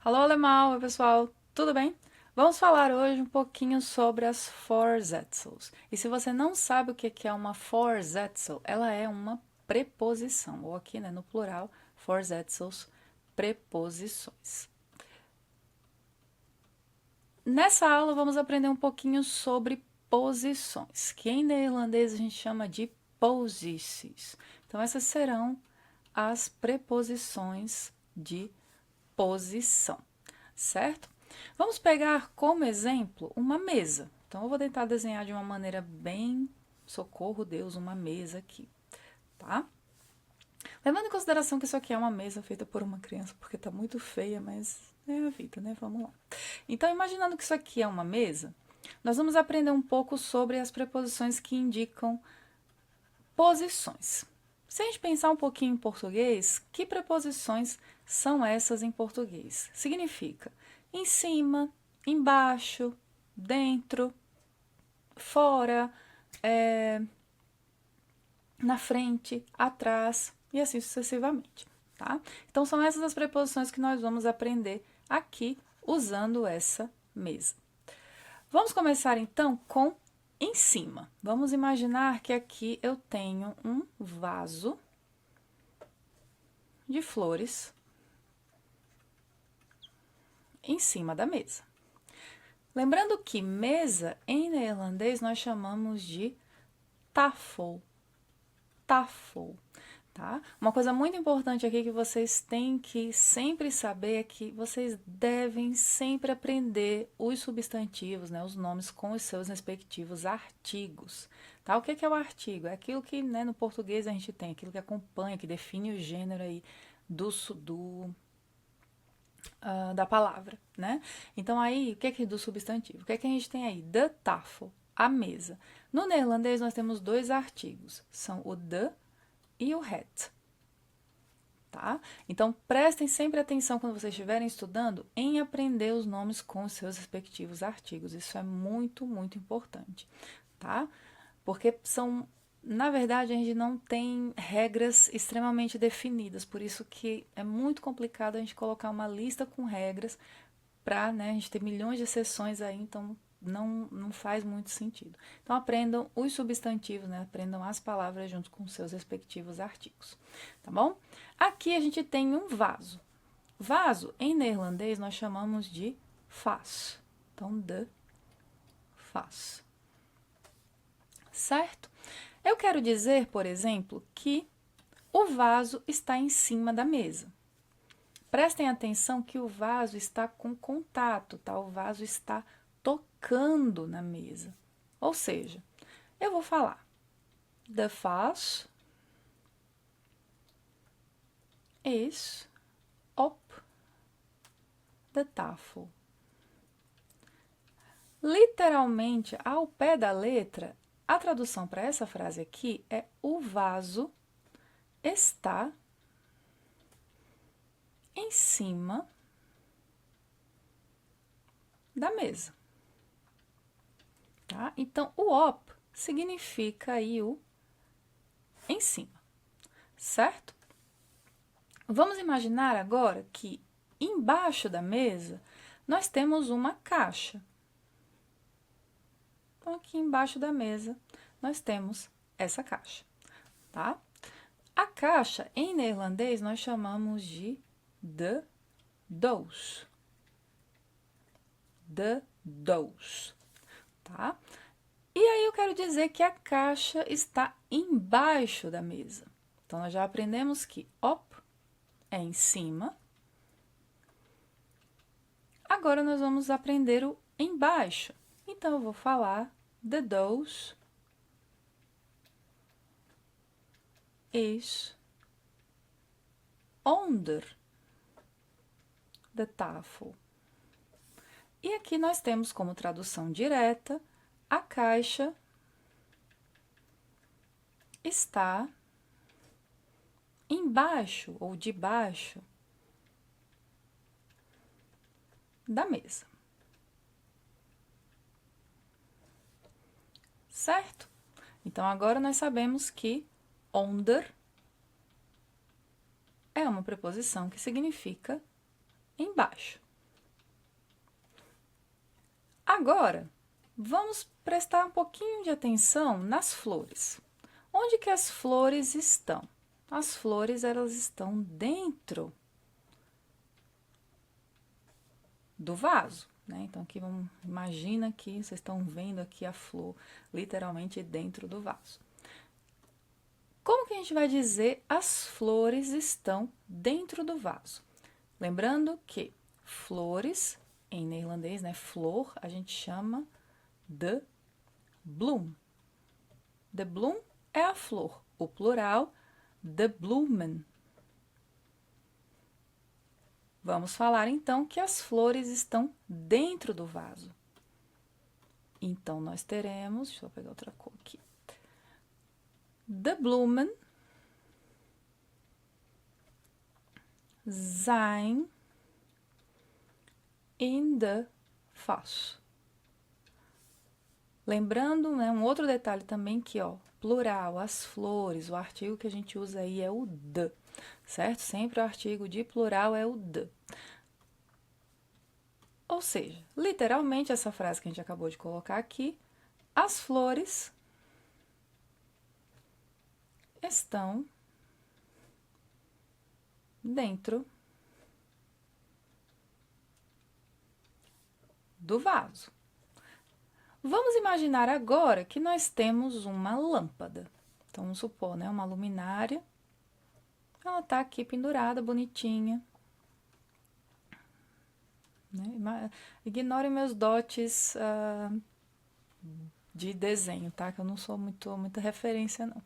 Alô, alemão, oi pessoal, tudo bem? Vamos falar hoje um pouquinho sobre as Vorsätzels. E se você não sabe o que é uma Vorsätzel, ela é uma preposição, ou aqui, né, no plural, Vorsätzels, preposições. Nessa aula vamos aprender um pouquinho sobre posições, que em neerlandês a gente chama de posities. Então essas serão as preposições de posição, certo? Vamos pegar como exemplo uma mesa. Então, eu vou tentar desenhar de uma maneira bem, socorro Deus, uma mesa aqui, tá? Levando em consideração que isso aqui é uma mesa feita por uma criança, porque tá muito feia, mas é a vida, né? Vamos lá. Então, imaginando que isso aqui é uma mesa, nós vamos aprender um pouco sobre as preposições que indicam posições. Se a gente pensar um pouquinho em português, que preposições são essas em português? Significa em cima, embaixo, dentro, fora, na frente, atrás e assim sucessivamente, tá? Então são essas as preposições que nós vamos aprender aqui usando essa mesa. Vamos começar então com em cima. Vamos imaginar que aqui eu tenho um vaso de flores em cima da mesa. Lembrando que mesa em neerlandês nós chamamos de tafel. Tafel, tá? Uma coisa muito importante aqui que vocês têm que sempre saber é que vocês devem sempre aprender os substantivos, né, os nomes com os seus respectivos artigos, tá? O que é o artigo? É aquilo que, né, no português a gente tem, aquilo que acompanha, que define o gênero aí da palavra, né? Então aí, o que é do substantivo? O que é que a gente tem aí? De tafel, a mesa. No neerlandês nós temos dois artigos, são o de e o het, tá? Então prestem sempre atenção quando vocês estiverem estudando em aprender os nomes com os seus respectivos artigos. Isso é muito, muito importante, tá? Porque são, na verdade, a gente não tem regras extremamente definidas, por isso que é muito complicado a gente colocar uma lista com regras para, né, a gente ter milhões de sessões aí, então não faz muito sentido. Então aprendam os substantivos, né? Aprendam as palavras junto com seus respectivos artigos, tá bom? Aqui a gente tem um vaso. Vaso, em neerlandês, nós chamamos de faz. Então, de faz. Certo? Eu quero dizer, por exemplo, que o vaso está em cima da mesa. Prestem atenção que o vaso está com contato, tá? O vaso está tocando na mesa. Ou seja, eu vou falar de faz is op de tafel. Literalmente, ao pé da letra, a tradução para essa frase aqui é o vaso está em cima da mesa. Tá? Então, o op significa aí o em cima, certo? Vamos imaginar agora que embaixo da mesa nós temos uma caixa. Então, aqui embaixo da mesa nós temos essa caixa, tá? A caixa, em neerlandês, nós chamamos de doos. De doos, tá? E aí eu quero dizer que a caixa está embaixo da mesa. Então, nós já aprendemos que op é em cima. Agora, nós vamos aprender o embaixo. Então, eu vou falar de doos is onder de tafel. E aqui nós temos como tradução direta, a caixa está embaixo ou debaixo da mesa. Certo? Então, agora nós sabemos que onder é uma preposição que significa embaixo. Agora, vamos prestar um pouquinho de atenção nas flores. Onde que as flores estão? As flores, elas estão dentro do vaso, né? Então, aqui imagina que vocês estão vendo aqui a flor literalmente dentro do vaso. Como que a gente vai dizer as flores estão dentro do vaso? Lembrando que flores, em neerlandês, né, flor, a gente chama de bloem. De bloem é a flor, o plural, de bloemen. Vamos falar, então, que as flores estão dentro do vaso. Então, nós teremos, deixa eu pegar outra cor aqui. De bloemen zijn in de vas. Lembrando, né, um outro detalhe também que, ó, plural, as flores, o artigo que a gente usa aí é o de, certo? Sempre o artigo de plural é o de. Ou seja, literalmente essa frase que a gente acabou de colocar aqui, as flores estão dentro do vaso. Vamos imaginar agora que nós temos uma lâmpada. Então, vamos supor, né, uma luminária. Ela tá aqui pendurada, bonitinha. Né? Ignore meus dotes de desenho, tá? Que eu não sou muita referência, não.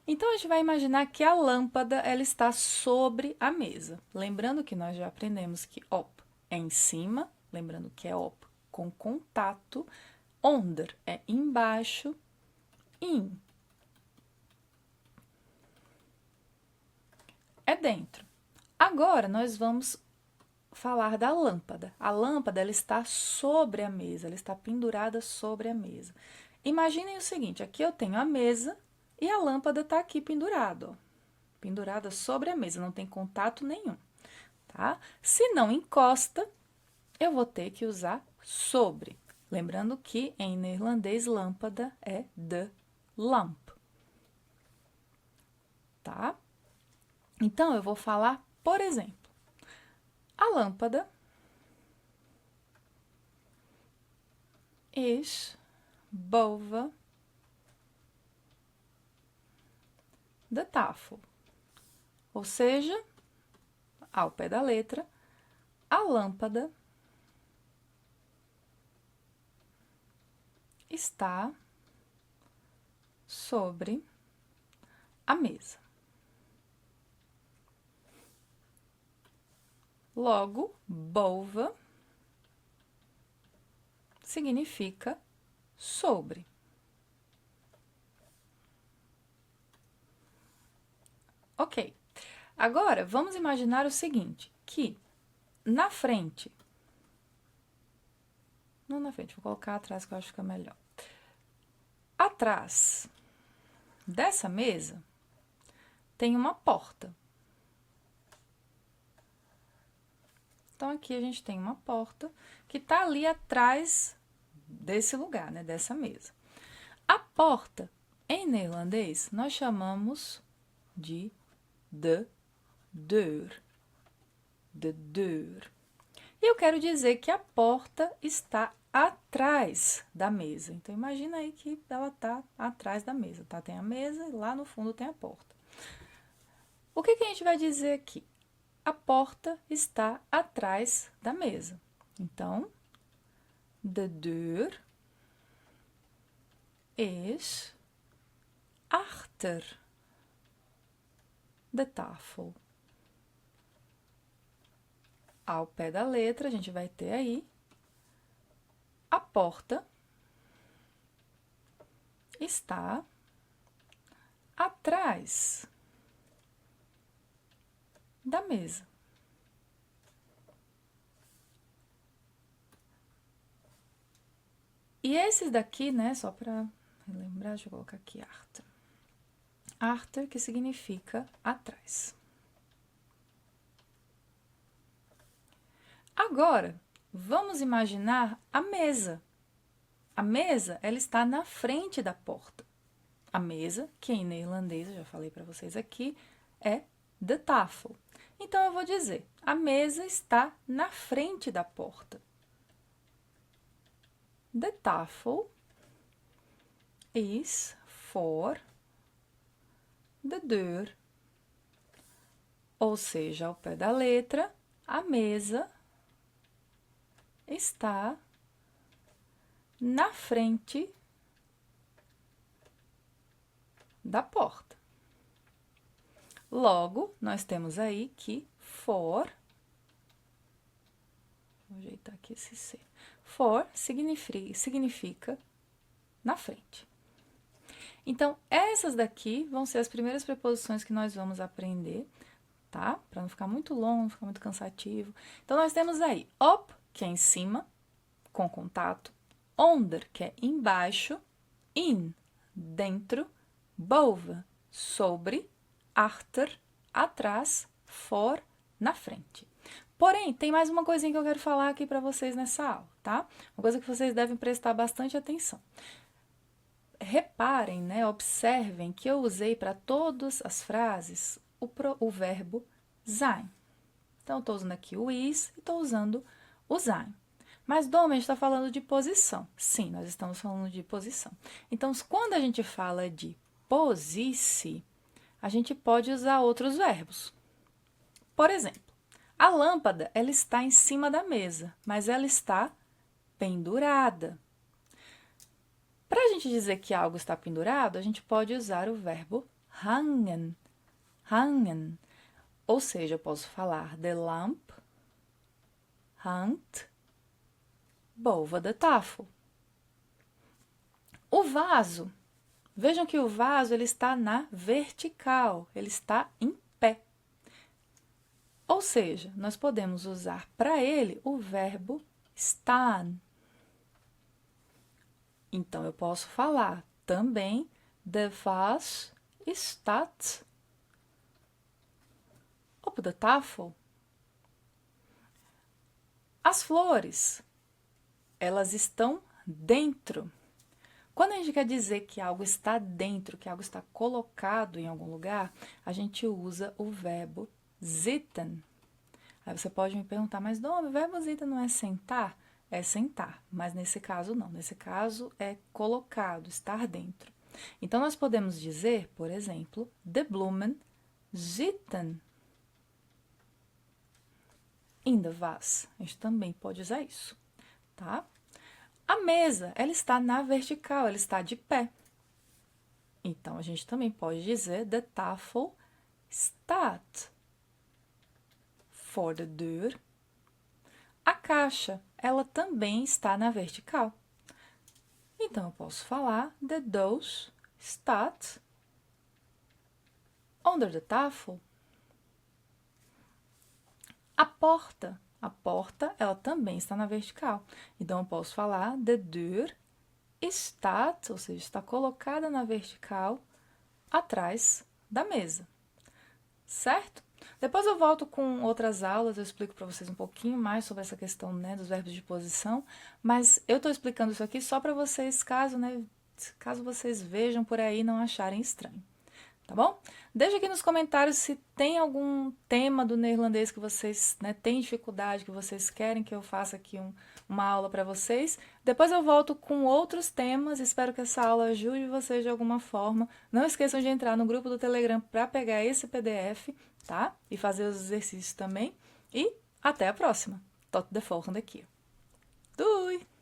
Então, a gente vai imaginar que a lâmpada, ela está sobre a mesa. Lembrando que nós já aprendemos que op é em cima, lembrando que é op com contato, onder é embaixo, in é dentro. Agora, nós vamos falar da lâmpada. A lâmpada, ela está sobre a mesa, ela está pendurada sobre a mesa. Imaginem o seguinte, aqui eu tenho a mesa e a lâmpada está aqui pendurada, ó. Pendurada sobre a mesa, não tem contato nenhum, tá? Se não encosta, eu vou ter que usar sobre. Lembrando que em neerlandês lâmpada é de lamp, tá? Então, eu vou falar, por exemplo, a lâmpada is boven de tafel. Ou seja, ao pé da letra, a lâmpada está sobre a mesa. Logo, boven significa sobre. Ok. Agora, vamos imaginar o seguinte, que na frente, não na frente, vou colocar atrás que eu acho que fica melhor. Atrás dessa mesa tem uma porta. Então, aqui a gente tem uma porta que tá ali atrás desse lugar, né, dessa mesa. A porta, em neerlandês, nós chamamos de deur. De deur. E eu quero dizer que a porta está atrás da mesa. Então, imagina aí que ela tá atrás da mesa, tá? Tem a mesa e lá no fundo tem a porta. O que que a gente vai dizer aqui? A porta está atrás da mesa. Então, de deur is achter de tafel. Ao pé da letra, a gente vai ter aí a porta está atrás da mesa. E esses daqui, né, só para relembrar, deixa eu colocar aqui achter. Achter, que significa atrás. Agora, vamos imaginar a mesa, A mesa, ela está na frente da porta. A mesa, que em neerlandês, eu já falei para vocês aqui, é de tafel. Então, eu vou dizer, a mesa está na frente da porta. De tafel is voor de deur. Ou seja, ao pé da letra, a mesa está na frente da porta. Logo, nós temos aí que for, vou ajeitar aqui esse C, for significa na frente. Então, essas daqui vão ser as primeiras preposições que nós vamos aprender, tá? Para não ficar muito longo, não ficar muito cansativo. Então, nós temos aí op, que é em cima, com contato, onder, que é embaixo, in, dentro, boven, sobre, achter, atrás, for, na frente. Porém, tem mais uma coisinha que eu quero falar aqui para vocês nessa aula, tá? Uma coisa que vocês devem prestar bastante atenção. Reparem, né, observem que eu usei para todas as frases o verbo sein. Então, eu estou usando aqui o is e estou usando o sein. Mas, Dom, a gente está falando de posição. Sim, nós estamos falando de posição. Então, quando a gente fala de posice, a gente pode usar outros verbos. Por exemplo, a lâmpada, ela está em cima da mesa, mas ela está pendurada. Para a gente dizer que algo está pendurado, a gente pode usar o verbo hangen. Hangen. Ou seja, eu posso falar de lamp hangt boven de tafel. O vaso. Vejam que o vaso ele está na vertical, ele está em pé. Ou seja, nós podemos usar para ele o verbo staan. Então, eu posso falar também de vas staat op de tafel. As flores, elas estão dentro. Quando a gente quer dizer que algo está dentro, que algo está colocado em algum lugar, a gente usa o verbo zitten. Aí você pode me perguntar, mas Dom, o verbo zitten não é sentar? É sentar, mas nesse caso não. Nesse caso é colocado, estar dentro. Então, nós podemos dizer, por exemplo, de bloemen zitten in de vas. A gente também pode usar isso, tá? A mesa, ela está na vertical, ela está de pé. Então, a gente também pode dizer de tafel staat voor de deur. A caixa, ela também está na vertical. Então, eu posso falar de doos staat onder de tafel. A porta, ela também está na vertical. Então, eu posso falar de deur staat, ou seja, está colocada na vertical atrás da mesa. Certo? Depois eu volto com outras aulas, eu explico para vocês um pouquinho mais sobre essa questão, né, dos verbos de posição, mas eu estou explicando isso aqui só para vocês, caso vocês vejam por aí e não acharem estranho, tá bom? Deixa aqui nos comentários se tem algum tema do neerlandês que vocês, né, têm dificuldade, que vocês querem que eu faça aqui uma aula para vocês. Depois eu volto com outros temas, espero que essa aula ajude vocês de alguma forma. Não esqueçam de entrar no grupo do Telegram para pegar esse PDF, tá? E fazer os exercícios também. E até a próxima. Tot de volgende keer. Doei!